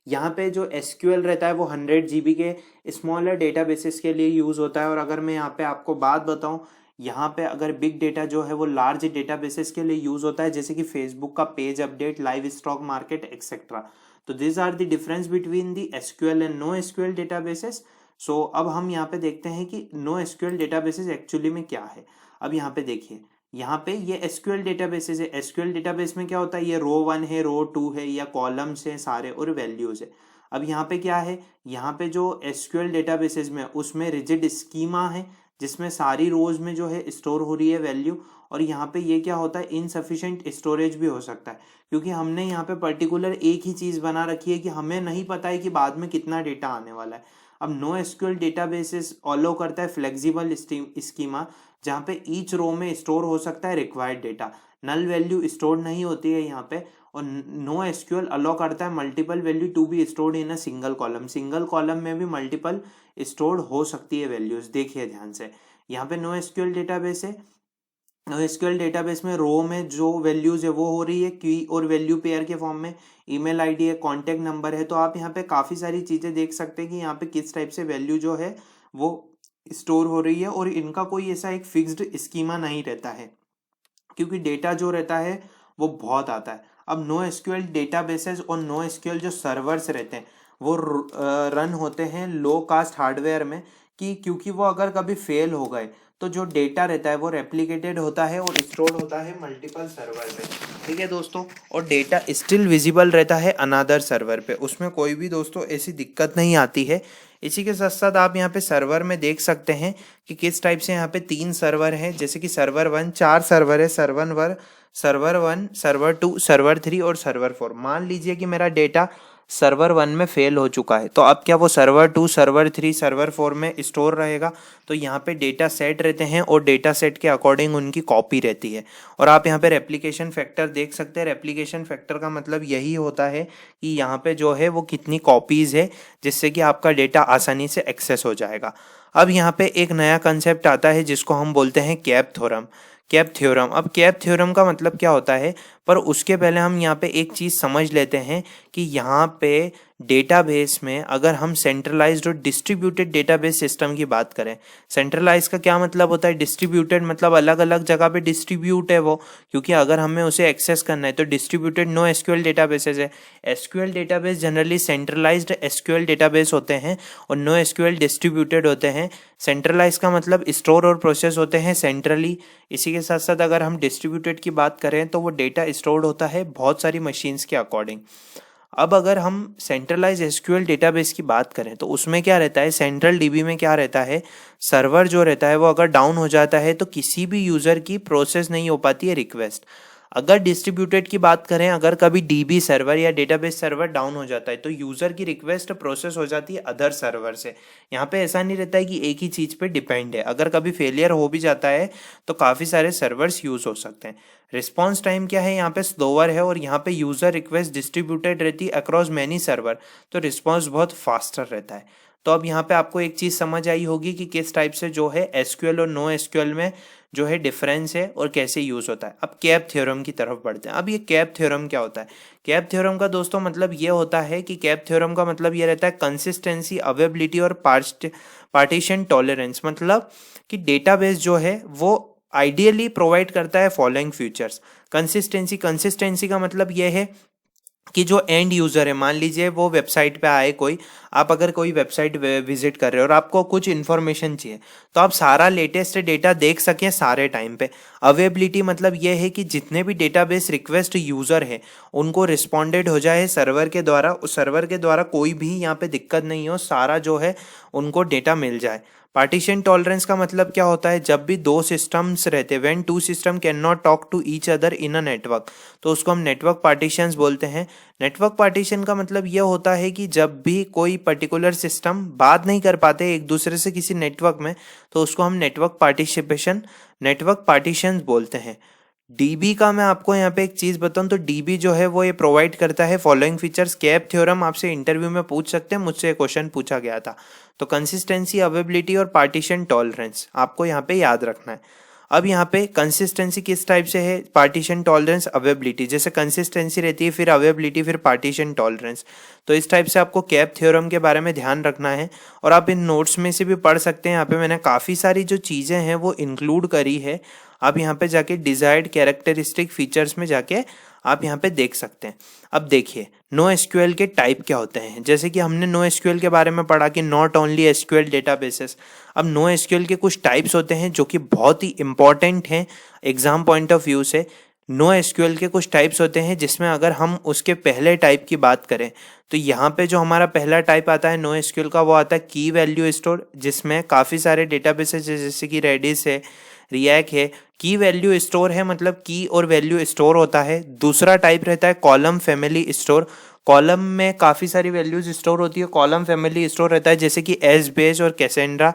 यहाँ पे जो एसक्यूएल रहता है वो 100 GB के स्मॉलर डेटाबेसेस के लिए यूज होता है। और अगर मैं यहाँ पे आपको बात बताऊं, यहाँ पे अगर बिग डेटा जो है वो लार्ज डेटाबेसेस के लिए यूज होता है, जैसे कि फेसबुक का page update, live stock market etcetera. तो this are the difference between the SQL and no SQL databases. So अब हम यहाँ पे देखते हैं कि नो एसक्यूएल डेटाबेसेस एक्चुअली में क्या है। अब यहाँ पे देखिए, यहाँ पे ये एसक्यूएल डेटाबेसेस है। एसक्यूएल डेटाबेस में क्या होता है, ये रो 1 है, रो 2 है, या कॉलम्स है सारे और वैल्यूज है। अब यहाँ पे क्या है, यहाँ पे जो एसक्यूएल डेटाबेसेस में उसमें रिजिड स्कीमा है, जिसमें सारी रोज में जो है स्टोर हो रही है वैल्यू। और यहाँ पे ये क्या होता है, इनसफिशिएंट स्टोरेज भी हो सकता है, क्योंकि हमने यहाँ पे पर्टिकुलर एक ही चीज बना रखी है कि हमें नहीं पता है कि बाद में कितना डेटा आने वाला है। अब नो एसक्यूएल डेटाबेसेस अलो करता है फ्लेक्सिबल स्कीमा, जहाँ पे ईच रो में स्टोर हो सकता है required data, null value store नहीं होती है यहाँ पे। और नो एसक्यूएल अलो करता है multiple value to be stored in a single column, single column में भी मल्टीपल स्टोर्ड हो सकती है वैल्यूज। देखिए ध्यान से, यहाँ पे नो एसक्यूएल डेटाबेस है, नो एसक्यूएल डेटाबेस में रो में जो वैल्यूज है वो हो रही है की और वैल्यू पेयर के फॉर्म में, ईमेल आईडी है, कॉन्टेक्ट नंबर है। तो आप यहाँ पे काफी सारी चीजें देख सकते हैं कि यहाँ पे किस टाइप से वैल्यू जो है वो स्टोर हो रही है, और इनका कोई ऐसा एक फिक्स्ड स्कीमा नहीं रहता है, क्योंकि डेटा जो रहता है वो बहुत आता है। अब नो एसक्यूएल डेटाबेसेस और नो एसक्यूएल जो सर्वर्स रहते हैं वो रन होते हैं लो कास्ट हार्डवेयर में, कि क्योंकि वो अगर कभी फेल हो गए तो जो डेटा रहता है वो रेप्लिकेटेड होता है और स्टोर होता है मल्टीपल सर्वर पे। ठीक है दोस्तों, और डेटा स्टिल विजिबल रहता है अनदर सर्वर पे, उसमें कोई भी दोस्तों ऐसी दिक्कत नहीं आती है। इसी के साथ साथ आप यहाँ पे सर्वर में देख सकते हैं कि किस टाइप से यहाँ पे 3 सर्वर हैं, जैसे कि सर्वर 1, 4 सर्वर है, सर्वर 1, सर्वर 2, सर्वर 3 और सर्वर 4। मान लीजिए कि मेरा डेटा सर्वर 1 में फेल हो चुका है, तो अब क्या वो सर्वर 2, सर्वर 3, सर्वर 4 में स्टोर रहेगा? तो यहाँ पे डेटा सेट रहते हैं और डेटा सेट के अकॉर्डिंग उनकी कॉपी रहती है। और आप यहाँ पे रेप्लिकेशन फैक्टर देख सकते हैं। रेप्लिकेशन फैक्टर का मतलब यही होता है कि यहाँ पे जो है वो कितनी कॉपीज है, जिससे कि आपका डेटा आसानी से एक्सेस हो जाएगा। अब यहाँ पे एक नया कंसेप्ट आता है जिसको हम बोलते हैं कैप थ्योरम। कैप थ्योरम, अब कैप थ्योरम का मतलब क्या होता है, पर उसके पहले हम यहाँ पे एक चीज़ समझ लेते हैं कि यहाँ पे डेटाबेस में अगर हम सेंट्रलाइज्ड और डिस्ट्रीब्यूटेड डेटाबेस सिस्टम की बात करें, सेंट्रलाइज का क्या मतलब होता है, डिस्ट्रीब्यूटेड मतलब अलग अलग जगह पे डिस्ट्रीब्यूट है वो, क्योंकि अगर हमें उसे एक्सेस करना है तो डिस्ट्रीब्यूटेड नो एसक्यूएल डेटाबेसेस है। SQL database generally centralised SQL database होते हैं और नो एसक्यूएल डिस्ट्रीब्यूटेड होते हैं। सेंट्रलाइज का मतलब स्टोर और प्रोसेस होते हैं सेंट्रली। इसी के साथ साथ अगर हम डिस्ट्रीब्यूटेड की बात करें तो वो डेटा स्टोर्ड होता है बहुत सारी मशीन्स के अकॉर्डिंग। अब अगर हम सेंट्रलाइज एसक्यूएल डेटाबेस की बात करें तो उसमें क्या रहता है, सेंट्रल डीबी में क्या रहता है, सर्वर जो रहता है वो अगर डाउन हो जाता है तो किसी भी यूजर की प्रोसेस नहीं हो पाती है रिक्वेस्ट। अगर डिस्ट्रीब्यूटेड की बात करें, अगर कभी डीबी सर्वर या डेटाबेस सर्वर डाउन हो जाता है तो यूजर की रिक्वेस्ट प्रोसेस हो जाती है अदर सर्वर से। यहाँ पे ऐसा नहीं रहता है कि एक ही चीज पे डिपेंड है, अगर कभी फेलियर हो भी जाता है तो काफी सारे सर्वर्स यूज हो सकते हैं। रिस्पॉन्स टाइम क्या है, यहाँ पे स्लोअर है, और यहाँ पे यूजर रिक्वेस्ट डिस्ट्रीब्यूटेड रहती है अक्रॉस मैनी सर्वर, तो रिस्पॉन्स बहुत फास्टर रहता है। तो अब यहाँ पे आपको एक चीज़ समझ आई होगी कि किस टाइप से जो है एसक्यूएल और नो एसक्यूएल में जो है डिफरेंस है और कैसे यूज़ होता है। अब कैप थ्योरम की तरफ बढ़ते हैं। अब ये कैप थ्योरम क्या होता है? कैप थ्योरम का दोस्तों मतलब ये होता है कि कैप थ्योरम का मतलब ये रहता है कंसिस्टेंसी, अवेबिलिटी और पार्टीशन टॉलरेंस। मतलब कि डेटाबेस जो है वो आइडियली प्रोवाइड करता है फॉलोइंग फीचर्स। कंसिस्टेंसी का मतलब ये है कि जो एंड यूज़र है, मान लीजिए वो वेबसाइट पे आए कोई, आप अगर कोई वेबसाइट विजिट कर रहे हो और आपको कुछ इन्फॉर्मेशन चाहिए तो आप सारा लेटेस्ट डेटा देख सकें सारे टाइम पे। अवेबिलिटी मतलब ये है कि जितने भी डेटाबेस रिक्वेस्ट यूज़र है उनको रिस्पॉन्डेड हो जाए सर्वर के द्वारा, उस सर्वर के द्वारा कोई भी यहाँ पे दिक्कत नहीं हो, सारा जो है उनको डेटा मिल जाए। पार्टीशन टॉलरेंस का मतलब क्या होता है? जब भी दो सिस्टम्स रहते हैं, when two system can not talk to each other in a network, तो उसको हम नेटवर्क पार्टीशंस बोलते हैं। नेटवर्क पार्टीशन का मतलब यह होता है कि जब भी कोई पर्टिकुलर सिस्टम बात नहीं कर पाते एक दूसरे से किसी नेटवर्क में, तो उसको हम नेटवर्क पार्टीशंस बोलते हैं। डीबी का मैं आपको यहाँ पे एक चीज़ बताऊँ तो डीबी जो है वो ये प्रोवाइड करता है फॉलोइंग फीचर्स। कैप थ्योरम आपसे इंटरव्यू में पूछ सकते हैं, मुझसे क्वेश्चन पूछा गया था। तो कंसिस्टेंसी, अवेबिलिटी और पार्टीशन टॉलरेंस आपको यहाँ पे याद रखना है। अब यहाँ पे कंसिस्टेंसी किस टाइप से है, पार्टीशन टॉलरेंस, अवेबिलिटी। जैसे कंसिस्टेंसी रहती है, फिर अवेबिलिटी, फिर पार्टीशन टॉलरेंस। तो इस टाइप से आपको कैप थ्योरम के बारे में ध्यान रखना है और आप इन नोट्स में से भी पढ़ सकते हैं। यहाँ पे मैंने काफ़ी सारी जो चीज़ें हैं वो इंक्लूड करी है। आप यहाँ पे जाके डिजायर्ड कैरेक्टरिस्टिक फीचर्स में जाके आप यहाँ पे देख सकते हैं। अब देखिए नो एसक्यूएल के टाइप क्या होते हैं। जैसे कि हमने नो एसक्यूएल के बारे में पढ़ा कि नॉट ओनली एसक्यूएल डेटाबेसेस। अब नो एसक्यूएल के कुछ टाइप्स होते हैं जो कि बहुत ही इंपॉर्टेंट हैं एग्जाम पॉइंट ऑफ व्यू से। नो एसक्यूएल के कुछ टाइप्स होते हैं जिसमें अगर हम उसके पहले टाइप की बात करें तो यहाँ पे जो हमारा पहला टाइप आता है नो एसक्यूएल का वो आता है की वैल्यू स्टोर, जिसमें काफ़ी सारे डेटाबेसेस है जैसे कि रेडिस है, रिएक्ट है। की वैल्यू स्टोर है मतलब की और वैल्यू स्टोर होता है। दूसरा टाइप रहता है कॉलम फैमिली स्टोर। कॉलम में काफ़ी सारी वैल्यूज स्टोर होती है, कॉलम फैमिली स्टोर रहता है जैसे कि एस बेस और कैसेंड्रा।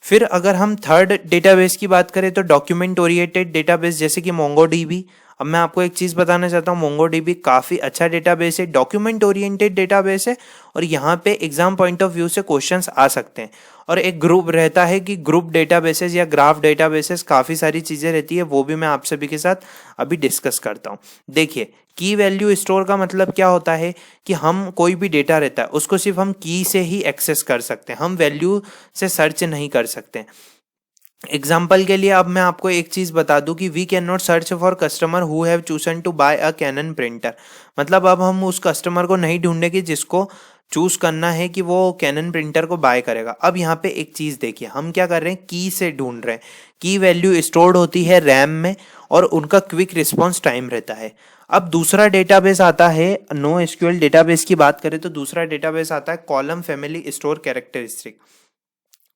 फिर अगर हम थर्ड डेटाबेस की बात करें तो डॉक्यूमेंट ओरिएंटेड डेटाबेस जैसे कि मोंगोडीबी। अब मैं आपको एक चीज़ बताना चाहता हूँ, मोंगोडीबी काफ़ी अच्छा डेटाबेस है, डॉक्यूमेंट ओरिएंटेड डेटाबेस है और यहाँ पे एग्जाम पॉइंट ऑफ व्यू से क्वेश्चंस आ सकते हैं। और एक ग्रुप रहता है कि ग्रुप डेटाबेसेस या ग्राफ डेटाबेसेस, काफ़ी सारी चीज़ें रहती है, वो भी मैं आप सभी के साथ अभी डिस्कस करता हूँ। देखिए की वैल्यू स्टोर का मतलब क्या होता है कि हम कोई भी डेटा रहता है उसको सिर्फ हम की से ही एक्सेस कर सकते हैं, हम वैल्यू से सर्च नहीं कर सकते। एग्जाम्पल के लिए अब मैं आपको एक चीज़ बता दूं कि we can not search for customer who have chosen to buy a Canon printer. मतलब अब हम उस कस्टमर को नहीं ढूंढेंगे जिसको चूज करना है कि वो कैनन प्रिंटर को बाय करेगा। अब यहाँ पे एक चीज़ देखिए, हम क्या कर रहे हैं, की से ढूंढ रहे हैं। की वैल्यू स्टोर्ड होती है रैम में और उनका क्विक रिस्पॉन्स टाइम रहता है। अब दूसरा डेटाबेस आता है, नो एसक्यूएल डेटाबेस की बात करें तो दूसरा डेटाबेस आता है column family store characteristic.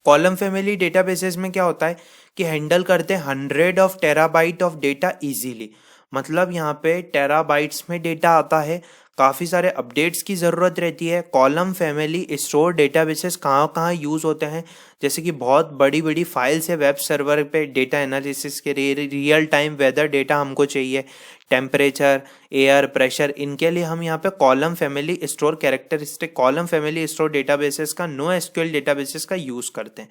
Column family databases में क्या होता है कि हैंडल करते हैं 100 टेराबाइट ऑफ डेटा इजीली। मतलब यहाँ पे टेराबाइट्स में डेटा आता है, काफ़ी सारे अपडेट्स की ज़रूरत रहती है। कॉलम फैमिली स्टोर डेटाबेसेस कहाँ कहाँ यूज़ होते हैं, जैसे कि बहुत बड़ी बड़ी फाइल्स है वेब सर्वर पे डेटा एनालिसिस के लिए, रियल टाइम वेदर डेटा हमको चाहिए, टेम्परेचर, एयर प्रेशर, इनके लिए हम यहाँ पे column family store characteristic, column family store databases का, नो एसक्यूएल डेटाबेसेस का यूज़ करते हैं।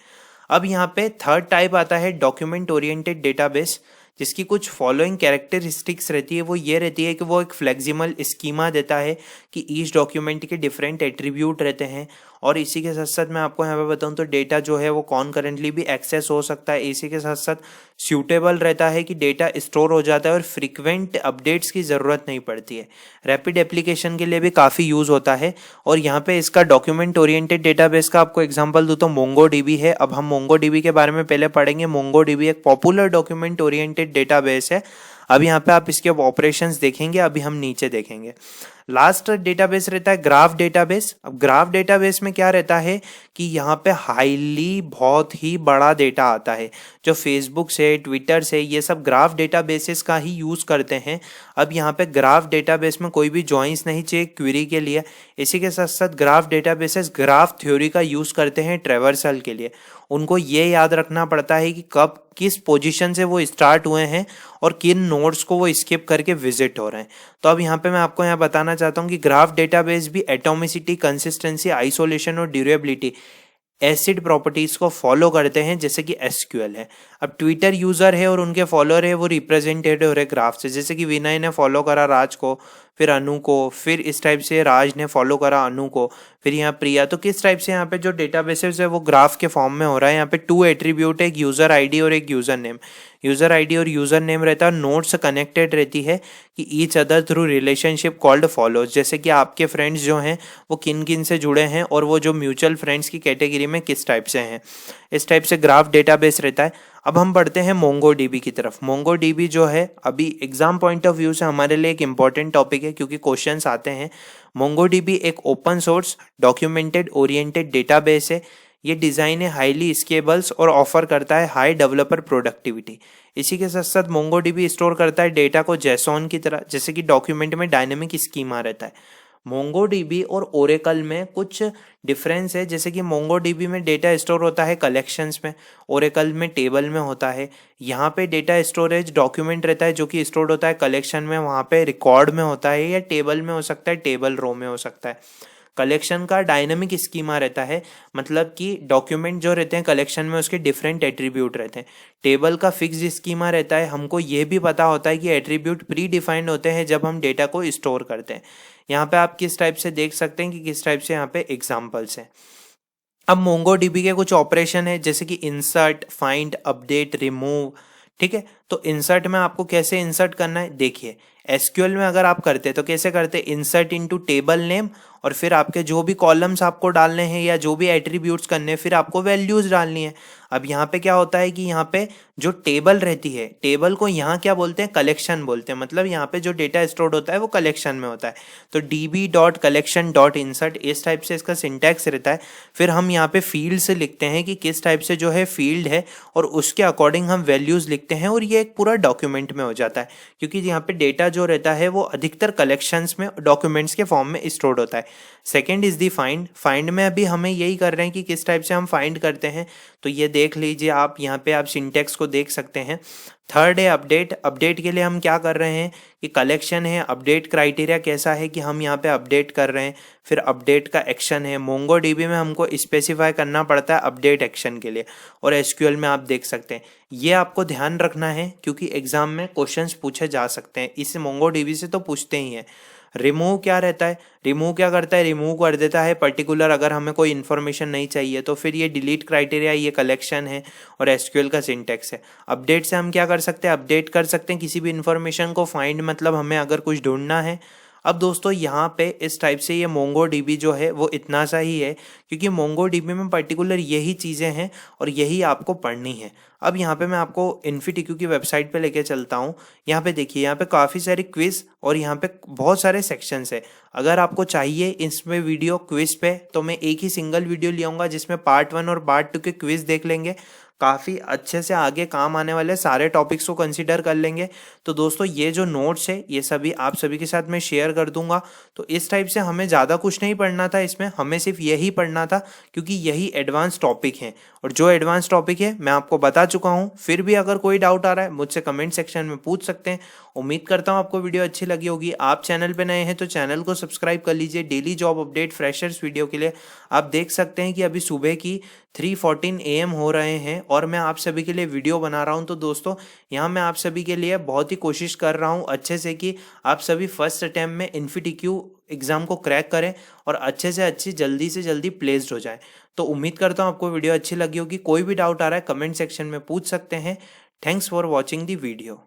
अब यहाँ पे थर्ड टाइप आता है डॉक्यूमेंट ओरिएंटेड डेटाबेस, जिसकी कुछ फॉलोइंग कैरेक्टरिस्टिक्स रहती है। वो ये रहती है कि वो एक फ्लेक्सिबल स्कीमा देता है कि ईच डॉक्यूमेंट के डिफरेंट एट्रीब्यूट रहते हैं। और इसी के साथ साथ मैं आपको यहाँ पे बताऊँ तो डेटा जो है वो कॉन्करेंटली भी एक्सेस हो सकता है। इसी के साथ साथ सूटेबल रहता है कि डेटा स्टोर हो जाता है और फ्रीक्वेंट अपडेट्स की ज़रूरत नहीं पड़ती है। रैपिड एप्लीकेशन के लिए भी काफ़ी यूज़ होता है। और यहाँ पे इसका डॉक्यूमेंट ओरिएंटेड डेटाबेस का आपको एग्जांपल दूँ तो मोंगोडीबी है। अब हम मोंगोडीबी के बारे में पहले पढ़ेंगे। मोंगोडीबी एक पॉपुलर डॉक्यूमेंट ओरिएंटेड डेटाबेस है। अब यहाँ पे आप इसके ऑपरेशंस देखेंगे, अभी हम नीचे देखेंगे। लास्ट डेटाबेस रहता है ग्राफ डेटाबेस। अब ग्राफ डेटाबेस में क्या रहता है कि यहाँ पे हाईली बहुत ही बड़ा डेटा आता है, जो फेसबुक से, ट्विटर से, ये सब ग्राफ डेटाबेसेस का ही यूज़ करते हैं। अब यहाँ पे ग्राफ डेटाबेस में कोई भी जॉइंस नहीं चाहिए क्वेरी के लिए। इसी के साथ साथ ग्राफ डेटाबेसेस ग्राफ थ्योरी का यूज़ करते हैं ट्रेवर्सल के लिए। उनको ये याद रखना पड़ता है कि कब किस पोजीशन से वो स्टार्ट हुए हैं और किन नोड्स को वो स्किप करके विजिट हो रहे हैं। तो अब यहाँ पे मैं आपको यहाँ बताना चाहता हूँ कि ग्राफ डेटाबेस भी एटॉमिसिटी, कंसिस्टेंसी, आइसोलेशन और ड्यूरेबिलिटी एसिड प्रॉपर्टीज को फॉलो करते हैं, जैसे कि एसक्यूएल है। अब ट्विटर यूजर है और उनके फॉलोअर है वो रिप्रेजेंटेटिव हो रहे ग्राफ से, जैसे कि विनय ने फॉलो करा राज को, फिर अनु को, फिर इस टाइप से राज ने फॉलो करा अनु को, फिर यहाँ प्रिया। तो किस टाइप से यहाँ पे जो डेटाबेसेस है वो ग्राफ के फॉर्म में हो रहा है। यहाँ पे 2 एट्रीब्यूट है, एक यूजर आईडी और एक यूजर नेम। यूजर आईडी और यूजर नेम रहता है, नोड्स कनेक्टेड रहती है कि each other through relationship called follows, जैसे कि आपके फ्रेंड्स जो हैं वो किन किन से जुड़े हैं और वो जो म्यूचुअल फ्रेंड्स की कैटेगरी में किस टाइप से हैं। इस टाइप से ग्राफ डेटाबेस रहता है। अब हम बढ़ते हैं मोंगोडीबी की तरफ। मोंगोडीबी जो है अभी एग्जाम पॉइंट ऑफ व्यू से हमारे लिए एक इंपॉर्टेंट टॉपिक है, क्योंकि क्वेश्चंस आते हैं। मोंगोडीबी एक open source documented oriented database है। ये डिज़ाइन है हाईली स्केलेबल्स और ऑफर करता है हाई डेवलपर प्रोडक्टिविटी। इसी के साथ साथ मोंगोडीबी स्टोर करता है डेटा को जेसॉन की तरह, जैसे कि डॉक्यूमेंट में डायनेमिक स्कीमा रहता है। मोंगोडीबी और ओरेकल में कुछ डिफरेंस है, जैसे कि मोंगोडीबी में डेटा स्टोर होता है कलेक्शंस में, ओरेकल में टेबल में होता है। यहाँ पे डेटा स्टोरेज डॉक्यूमेंट रहता है जो कि स्टोर होता है कलेक्शन में, वहाँ पे रिकॉर्ड में होता है या टेबल में हो सकता है, टेबल रो में हो सकता है। कलेक्शन का डायनेमिक स्कीमा रहता है, मतलब कि डॉक्यूमेंट जो रहते हैं कलेक्शन में उसके डिफरेंट एट्रीब्यूट रहते हैं। टेबल का फिक्स्ड स्कीमा रहता है, हमको ये भी पता होता है कि एट्रीब्यूट प्री डिफाइंड होते हैं जब हम डेटा को स्टोर करते हैं। यहाँ पे आप किस टाइप से देख सकते हैं कि किस टाइप से यहाँ पे एग्जाम्पल्स हैं। अब मोंगोडीबी के कुछ ऑपरेशन है, जैसे कि इंसर्ट, फाइंड, अपडेट, रिमूव। ठीक है, तो इंसर्ट में आपको कैसे इंसर्ट करना है देखिए। एसक्यूएल में अगर आप करते तो कैसे करते, इंसर्ट इनटू टेबल नेम, और फिर आपके जो भी कॉलम्स आपको डालने हैं या जो भी एट्रीब्यूट्स करने हैं फिर आपको वैल्यूज डालनी है। अब यहाँ पे क्या होता है कि यहाँ पे जो टेबल रहती है, टेबल को यहाँ क्या बोलते हैं, कलेक्शन बोलते हैं। मतलब यहाँ पे जो डेटा स्टोर्ड होता है वो कलेक्शन में होता है। तो db.collection.insert इस टाइप से इसका सिंटैक्स रहता है। फिर हम यहाँ पे फील्ड से लिखते हैं कि किस टाइप से जो है फील्ड है और उसके अकॉर्डिंग हम वैल्यूज लिखते हैं, और ये एक पूरा डॉक्यूमेंट में हो जाता है, क्योंकि यहाँ पे डेटा जो रहता है वो अधिकतर कलेक्शंस में डॉक्यूमेंट्स के फॉर्म में स्टोर्ड होता है। Second is the find. Find में अभी हमें यही कर रहे हैं कि किस टाइप से हम फाइंड करते हैं, तो ये देख लीजिए आप, यहाँ पे आप सिंटेक्स को देख सकते हैं। थर्ड है अपडेट। अपडेट के लिए हम क्या कर रहे हैं कि कलेक्शन है, अपडेट क्राइटेरिया कैसा है कि हम यहाँ पे अपडेट कर रहे हैं। फिर अपडेट का एक्शन है, मोंगोडीबी में हमको स्पेसिफाई करना पड़ता है अपडेट एक्शन के लिए, और एसक्यूएल में आप देख सकते हैं। ये आपको ध्यान रखना है क्योंकि एग्जाम में क्वेश्चंस पूछे जा सकते हैं, इससे मोंगोडीबी से तो पूछते ही हैं। रिमूव क्या रहता है, रिमूव क्या करता है, रिमूव कर देता है पर्टिकुलर अगर हमें कोई इन्फॉर्मेशन नहीं चाहिए तो। फिर ये डिलीट क्राइटेरिया, ये कलेक्शन है और एसक्यूएल का सिंटेक्स है। अपडेट से हम क्या कर सकते हैं, अपडेट कर सकते हैं किसी भी इन्फॉर्मेशन को। फाइंड मतलब हमें अगर कुछ ढूंढना है। अब दोस्तों यहाँ पे इस टाइप से ये मोंगोडीबी जो है वो इतना सा ही है, क्योंकि मोंगोडीबी में पर्टिकुलर यही चीज़ें हैं और यही आपको पढ़नी है। अब यहाँ पे मैं आपको इन्फिटिक्यू की वेबसाइट पे लेके चलता हूँ। यहाँ पे देखिए, यहाँ पे काफ़ी सारे क्विज और यहाँ पे बहुत सारे सेक्शंस है। अगर आपको चाहिए इसमें वीडियो क्विज पे, तो मैं एक ही सिंगल वीडियो ले आऊँगा जिसमें पार्ट 1 और पार्ट 2 के क्विज देख लेंगे। काफ़ी अच्छे से आगे काम आने वाले सारे टॉपिक्स को कंसीडर कर लेंगे। तो दोस्तों ये जो नोट्स है ये सभी आप सभी के साथ मैं शेयर कर दूंगा। तो इस टाइप से हमें ज़्यादा कुछ नहीं पढ़ना था इसमें, हमें सिर्फ यही पढ़ना था, क्योंकि यही एडवांस टॉपिक है और जो एडवांस टॉपिक है मैं आपको बता चुका हूँ। फिर भी अगर कोई डाउट आ रहा है मुझसे कमेंट सेक्शन में पूछ सकते हैं। उम्मीद करता हूँ आपको वीडियो अच्छी लगी होगी। आप चैनल पे नए हैं तो चैनल को सब्सक्राइब कर लीजिए। Daily job update freshers video के लिए आप देख सकते हैं कि अभी सुबह की 3:14 AM हो रहे हैं और मैं आप सभी के लिए वीडियो बना रहा हूं। तो दोस्तों यहाँ मैं आप सभी के लिए बहुत ही कोशिश कर रहा हूं अच्छे से कि आप सभी फर्स्ट अटैम्प्ट में इन्फिटिक्यू एग्जाम को क्रैक करें और अच्छे से अच्छी जल्दी से जल्दी प्लेस्ड हो जाए। तो उम्मीद करता हूँ आपको वीडियो अच्छी लगी होगी। कोई भी डाउट आ रहा है कमेंट सेक्शन में पूछ सकते हैं। Thanks for watching the video.